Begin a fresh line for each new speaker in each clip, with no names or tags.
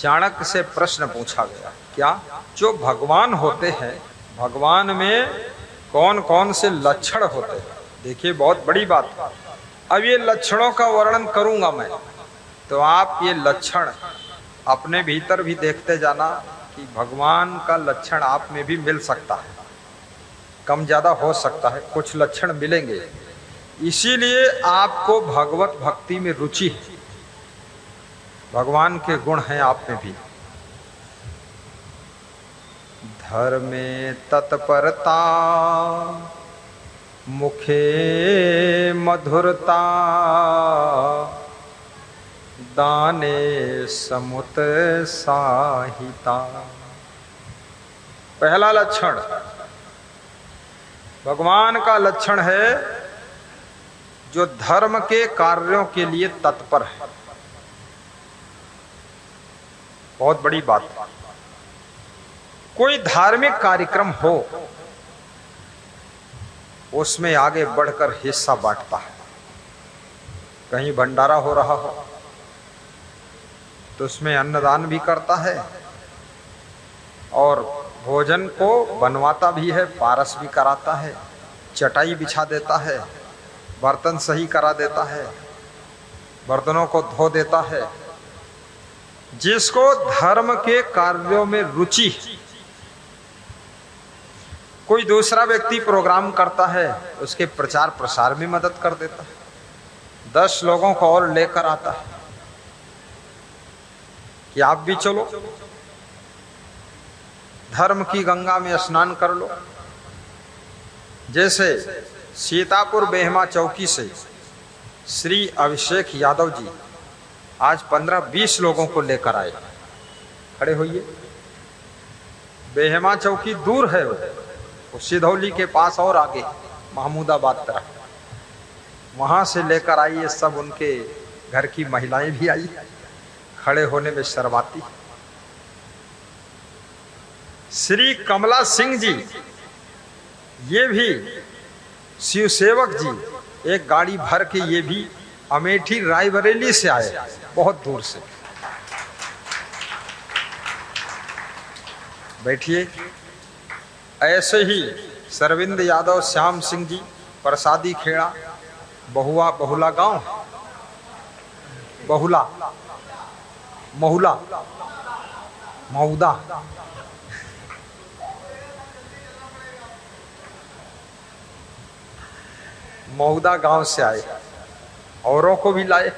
चाणक्य से प्रश्न पूछा गया, क्या जो भगवान होते हैं, भगवान में कौन कौन से लक्षण होते हैं? देखिए बहुत बड़ी बात है। अब ये लक्षणों का वर्णन करूंगा मैं, तो आप ये लक्षण अपने भीतर भी देखते जाना कि भगवान का लक्षण आप में भी मिल सकता है, कम ज्यादा हो सकता है, कुछ लक्षण मिलेंगे। इसीलिए आपको भगवत भक्ति में रुचि है, भगवान के गुण हैं आप में भी। धर्मे तत्परता, मुखे मधुरता, दाने समुत साहिता। पहला लक्षण भगवान का लक्षण है जो धर्म के कार्यों के लिए तत्पर है। बहुत बड़ी बात। कोई धार्मिक कार्यक्रम हो उसमें आगे बढ़कर हिस्सा बांटता है। कहीं भंडारा हो रहा हो तो उसमें अन्नदान भी करता है और भोजन को बनवाता भी है, पारस भी कराता है, चटाई बिछा देता है, बर्तन सही करा देता है, बर्तनों को धो देता है। जिसको धर्म के कार्यों में रुचि, कोई दूसरा व्यक्ति प्रोग्राम करता है उसके प्रचार प्रसार में मदद कर देता है, 10 लोगों को और लेकर आता है कि आप भी चलो, धर्म की गंगा में स्नान कर लो। जैसे सीतापुर बेहमा चौकी से श्री अभिषेक यादव जी आज 15-20 लोगों को लेकर आए। खड़े होइए। बेहमा चौकी दूर है, वो सिधौली के पास और आगे महमूदाबाद तरफ, वहां से लेकर आइए। सब उनके घर की महिलाएं भी आई, खड़े होने में शर्माती। श्री कमला सिंह जी, ये भी शिव सेवक जी, एक गाड़ी भर के ये भी अमेठी रायबरेली से आए, बहुत दूर से। बैठिए। ऐसे ही सरविंद यादव, श्याम सिंह जी, प्रसादी खेड़ा, बहुला गांव, मऊदा, मऊदा गांव से आए, औरों को भी लाए।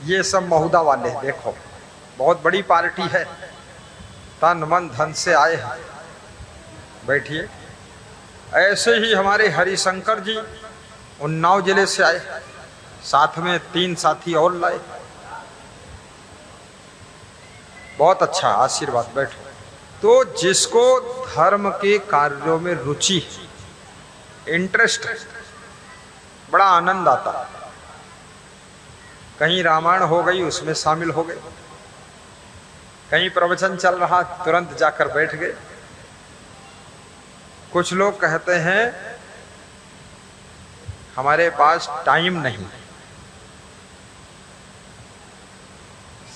ये सब मऊदा वाले, देखो बहुत बड़ी पार्टी है, तन मन धन से आए हैं। बैठिए। ऐसे ही हमारे हरिशंकर जी उन्नाव जिले से आए, साथ में 3 साथी और लाए। बहुत अच्छा, आशीर्वाद। बैठो। तो जिसको धर्म के कार्यों में रुचि, इंटरेस्ट, बड़ा आनंद आता। कहीं रामायण हो गई उसमें शामिल हो गए, कहीं प्रवचन चल रहा तुरंत जाकर बैठ गए। कुछ लोग कहते हैं हमारे पास टाइम नहीं,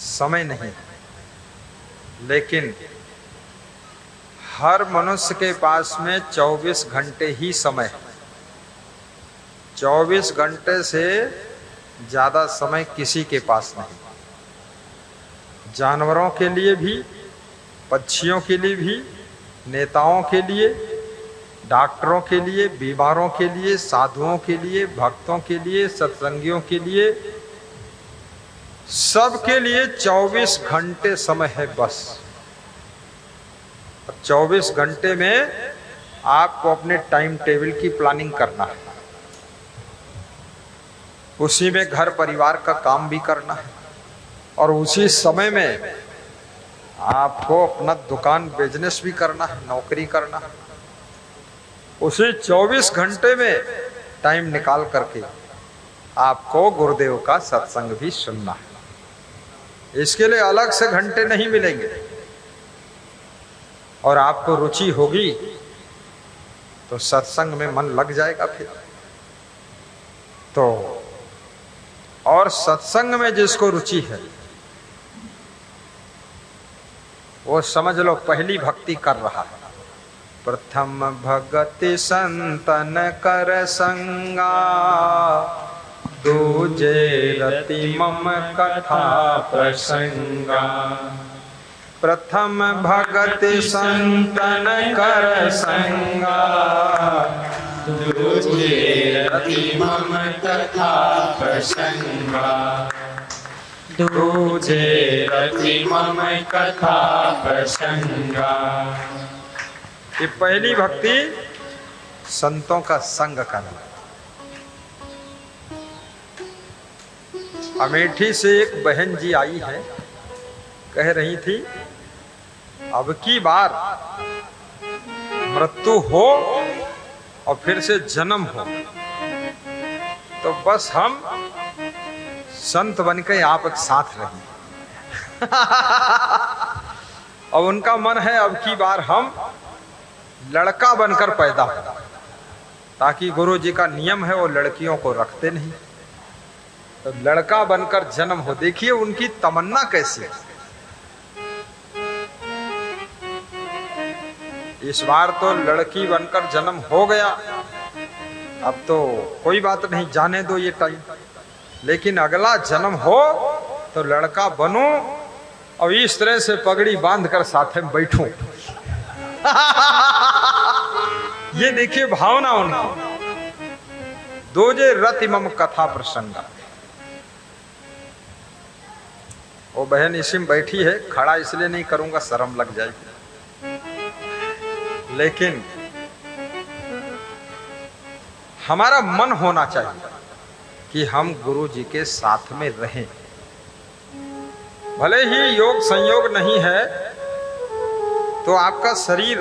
समय नहीं, लेकिन हर मनुष्य के पास में 24 घंटे ही समय है। 24 घंटे से ज्यादा समय किसी के पास नहीं। जानवरों के लिए भी, पक्षियों के लिए भी, नेताओं के लिए, डॉक्टरों के लिए, बीमारों के लिए, साधुओं के लिए, भक्तों के लिए, सत्संगियों के लिए, सबके लिए 24 घंटे समय है बस। 24 घंटे में आपको अपने टाइम टेबल की प्लानिंग करना है, उसी में घर परिवार का काम भी करना है, और उसी समय में आपको अपना दुकान बिजनेस भी करना है, नौकरी करना है। उसी 24 घंटे में टाइम निकाल करके आपको गुरुदेव का सत्संग भी सुनना है। इसके लिए अलग से घंटे नहीं मिलेंगे, और आपको रुचि होगी तो सत्संग में मन लग जाएगा फिर तो। और सत्संग में जिसको रुचि है वो समझ लो पहली भक्ति कर रहा है। प्रथम भगति संतन कर संगा, दूजे रति मम कथा प्रसंगा। प्रथम भगति संतन कर संगा, दूजे रति मम कथा प्रसंगा। दूजे रति मम कथा प्रसंगा। ये पहली भक्ति संतों का संग करना। अमेठी से एक बहन जी आई है, कह रही थी अब की बार मृत्यु हो और फिर से जन्म हो तो बस हम संत बनकर आप एक साथ रहें। अब उनका मन है अब की बार हम लड़का बनकर पैदा हो, ताकि गुरु जी का नियम है वो लड़कियों को रखते नहीं, तो लड़का बनकर जन्म हो। देखिए उनकी तमन्ना कैसी है। इस बार तो लड़की बनकर जन्म हो गया, अब तो कोई बात नहीं, जाने दो ये टाइम, लेकिन अगला जन्म हो तो लड़का बनूं और इस तरह से पगड़ी बांधकर साथ में बैठूं। ये देखिए भावना उनकी। दूजे रति मम कथा प्रसंगा। वो बहन इसी में बैठी है, खड़ा इसलिए नहीं करूंगा शर्म लग जाएगी, लेकिन हमारा मन होना चाहिए कि हम गुरु जी के साथ में रहें। भले ही योग संयोग नहीं है तो आपका शरीर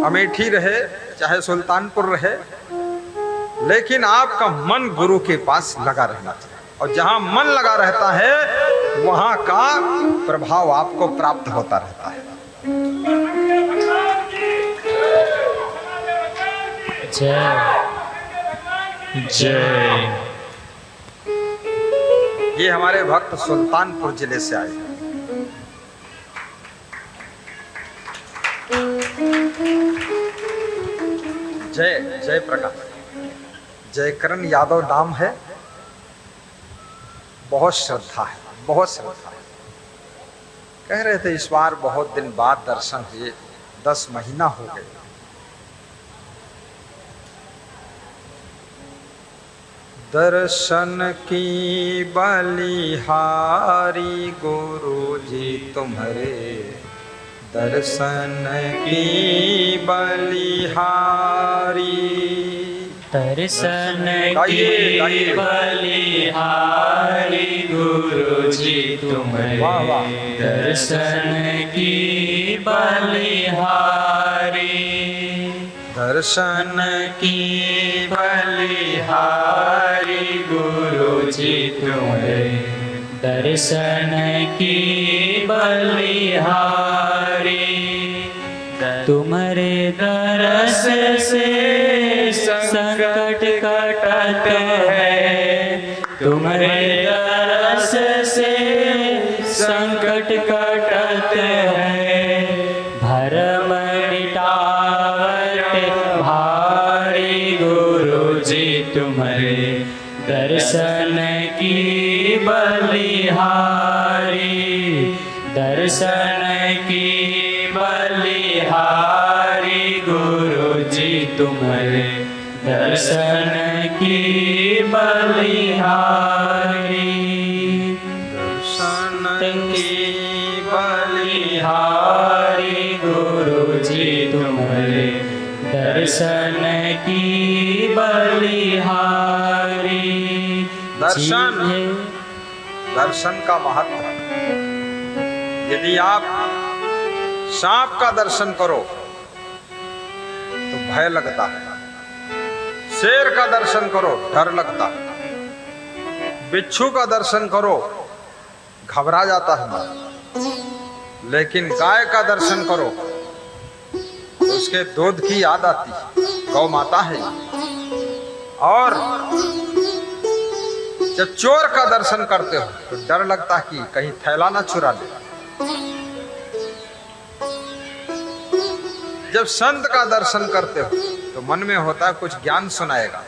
अमेठी रहे चाहे सुल्तानपुर रहे, लेकिन आपका मन गुरु के पास लगा रहना चाहिए। और जहां मन लगा रहता है वहां का प्रभाव आपको प्राप्त होता रहता है।
जय जय।
ये हमारे भक्त सुल्तानपुर जिले से आए। जय जय प्रकाश, जयकरण यादव नाम है। बहुत श्रद्धा है, बहुत श्रद्धा है। कह रहे थे इस बार बहुत दिन बाद दर्शन हुए, 10 महीना हो गए। दर्शन की बलिहारी गुरु जी तुम्हारे, दर्शन की बलिहारी।
दर्शन की बलिहारी गुरु जी तुम्हारे, दर्शन की बलिहारी।
दर्शन
की बलिहारी गुरु जी तुम्हारे, दर्शन की बलिहारी। तुम्हारे दरस से संकट कटत है, तुम्हारे दरस से संकट कटत है। भरम मिटावट भारी गुरु जी तुम्हारे, दर्शन की बलिहारी। दर्शन की बलिहारी गुरु जी तुम्हारे, दर्शन की बलिहारी।
दर्शन
की बलिहारी गुरु जी तुम्हारे, दर्शन की बलिहारी।
दर्शन का महत्व। यदि आप सांप का दर्शन करो तो भय लगता है, शेर का दर्शन करो डर लगता है, बिच्छू का दर्शन करो घबरा जाता है मन, लेकिन गाय का दर्शन करो तो उसके दूध की याद आती है, गौ माता है। और जब चोर का दर्शन करते हो तो डर लगता है कि कहीं थैला ना चुरा ले। जब संत का दर्शन करते हो तो मन में होता है कुछ ज्ञान सुनाएगा।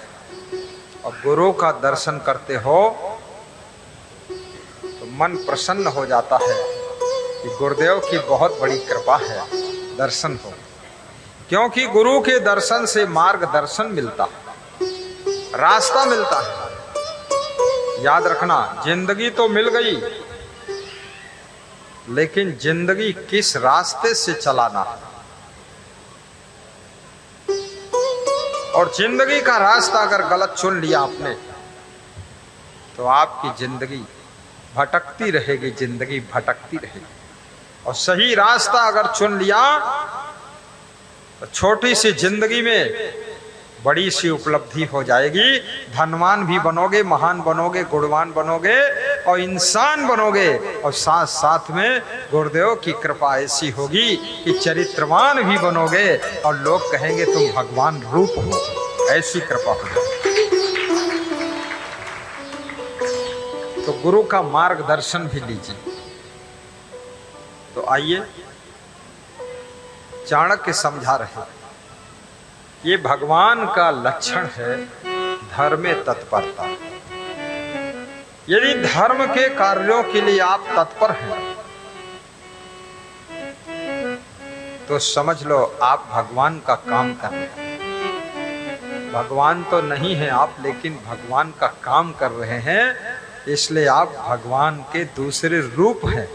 और गुरु का दर्शन करते हो तो मन प्रसन्न हो जाता है कि गुरुदेव की बहुत बड़ी कृपा है, दर्शन हो। क्योंकि गुरु के दर्शन से मार्गदर्शन मिलता है, रास्ता मिलता है। याद रखना, जिंदगी तो मिल गई, लेकिन जिंदगी किस रास्ते से चलाना है। और जिंदगी का रास्ता अगर गलत चुन लिया आपने तो आपकी जिंदगी भटकती रहेगी, जिंदगी भटकती रहेगी। और सही रास्ता अगर चुन लिया तो छोटी सी जिंदगी में बड़ी सी उपलब्धि हो जाएगी। धनवान भी बनोगे, महान बनोगे, गुणवान बनोगे और इंसान बनोगे। और साथ साथ में गुरुदेव की कृपा ऐसी होगी कि चरित्रवान भी बनोगे और लोग कहेंगे तुम भगवान रूप हो। ऐसी कृपा होगी। तो गुरु का मार्गदर्शन भी लीजिए। तो आइए, चाणक्य समझा रहे, ये भगवान का लक्षण है धर्म में तत्परता। यदि धर्म के कार्यों के लिए आप तत्पर हैं तो समझ लो आप भगवान का काम कर रहे हैं। भगवान तो नहीं है आप, लेकिन भगवान का काम कर रहे हैं, इसलिए आप भगवान के दूसरे रूप हैं।